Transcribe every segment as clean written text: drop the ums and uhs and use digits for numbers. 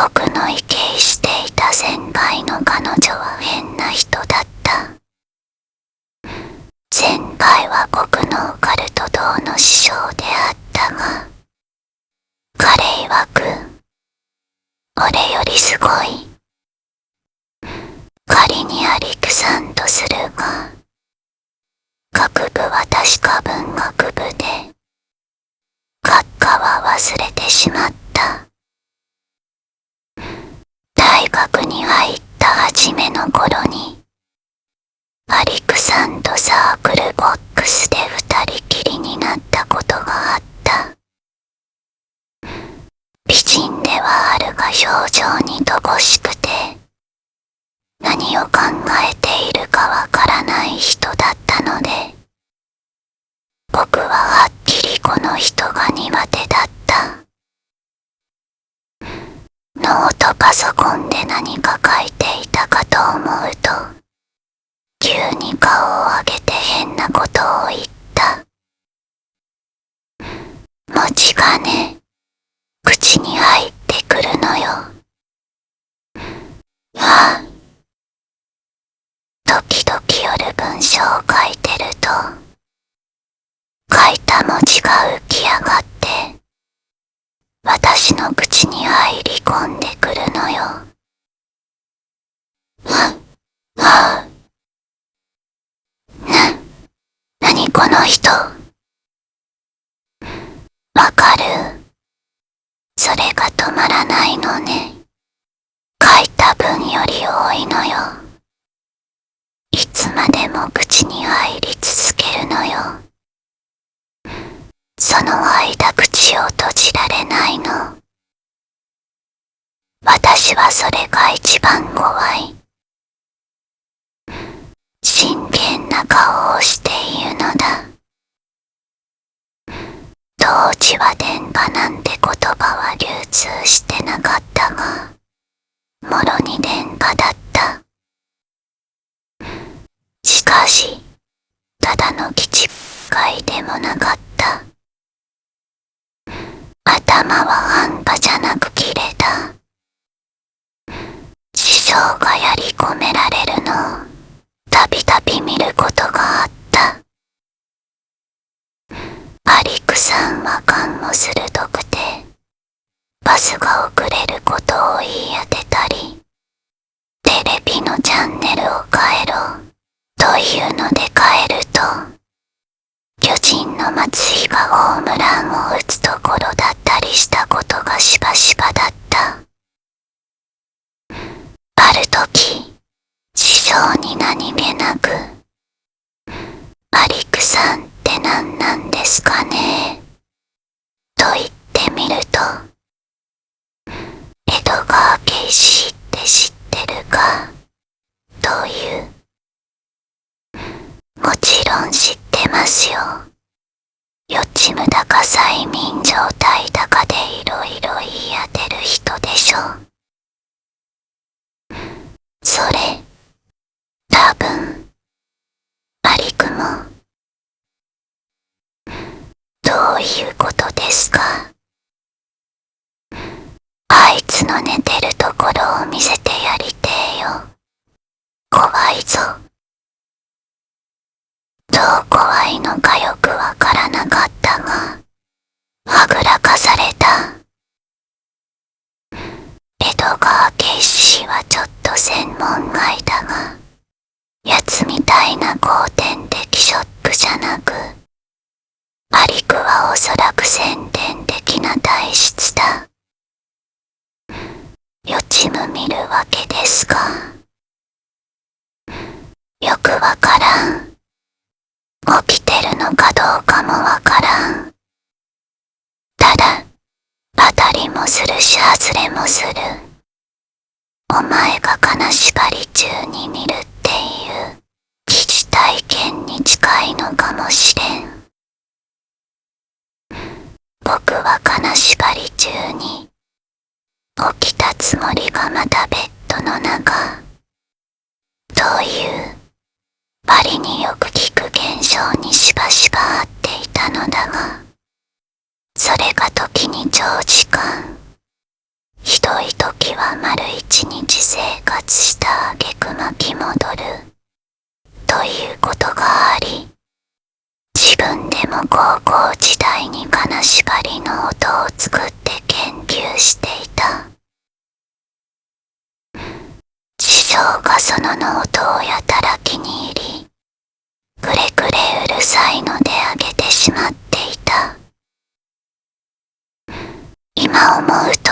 僕の意見していた先輩の彼女は変な人だった。先輩は僕のオカルト道の師匠であったが、彼曰く、俺よりすごい。仮にアリクさんとするが、学部は確か文学部で、学科は忘れてしまった。大学に入った初めの頃に、アリクさんとサークルボックスで二人きりになったことがあった。美人ではあるが表情に乏しくて、何を考えているかわからない人だったので、僕ははっきりこの人が苦手だった。ノートパソコンで何か書いていたかと思うと、急に顔を上げて変なことを言った。持ち金、口に入ってくるのよ。はあ。時々夜文章を書いてると、書いた文字が浮き上がって、私の口に入り込んでくるのよ。はあ。何この人。わかる？それが止まらないのね。書いた分より多いのよ。いつまでも口に入り続けるのよ。その間口を閉じられないの。私はそれが一番怖い。真剣な顔をして言うのだ。当時は電波なんて言葉は流通してなかったが、もろに電波だった。しかし、ただの基地会でもなかった。頭は半端じゃなく切れた。師匠がやり込められるのをたびたび見ることがあった。アリクさんは勘も鋭くて、バスが遅れることを言い当てたり、テレビのチャンネルを変えろというので変えると、巨人の松井がホームランを打つところだったりしたことがしばしばだった。ある時、師匠に何気なく、アリクさんって何なんですかねと言ってみると、江戸川慶史って知ってるかという。もちろん知ってますよ。予知夢だか催眠状態だかでいろいろ言い当てる人でしょ。それ、多分、アリクも。どういうことですか？あいつの寝てるところを見せてやりてえよ。怖いぞ。どう怖いのかよくわからなかったが、はぐらかされた。江戸川慶史はちょっと専門外だが、奴みたいな後天的ショックじゃなく、アリクはおそらく先天的な体質だ。予知夢見るわけですか。よくわからん。起きてるのかどうかもわからん。ただ、当たりもするし外れもする。お前が金縛り中に見るっていう疑似体験に近いのかもしれん。僕は金縛り中に起きたつもりがまたベッドの中というバリによく聞く現象にしばしば会っていたのだが、それが時に長時間、ひどい時時は丸一日生活した挙句巻き戻るということがあり、自分でも高校時代に金縛りの音を作って研究していた。師匠がそのノートをやたら気に入り、くれくれうるさいのであげてしまっていた。今思うと、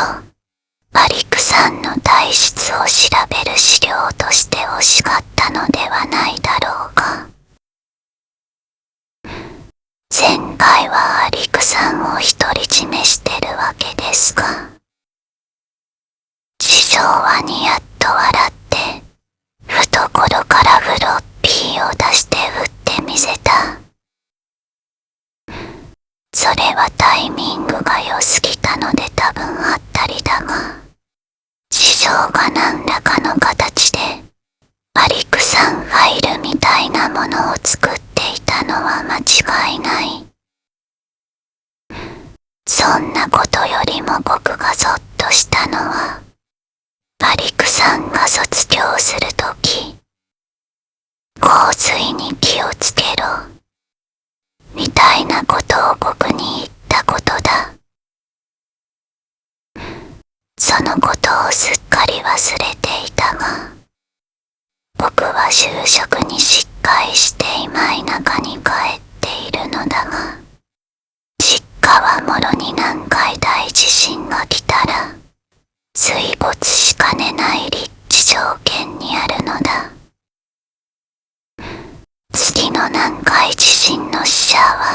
パリクさんの体質を調べる資料として欲しかったのではないだろうが、前回はアリクさんを独り占めしてるわけですが、師匠はニヤッと笑って、懐からフロッピーを出して振ってみせた。それはタイミングが良すぎたので多分あったりだが、師匠が何らかの形でアリクさんファイルみたいなものを作っていたのは間違いない。そんなことよりも僕がゾッとしたのは、アリクさんが卒業するとき、洪水に気をつけろみたいなことを僕に言ったことだ。そのことをすっかり忘れていたが、僕は就職に失敗して今田舎に帰っているのだが、実家はもろに南海大地震が来たら水没しかねない立地条件にあるのだ。次の南海地震の死者は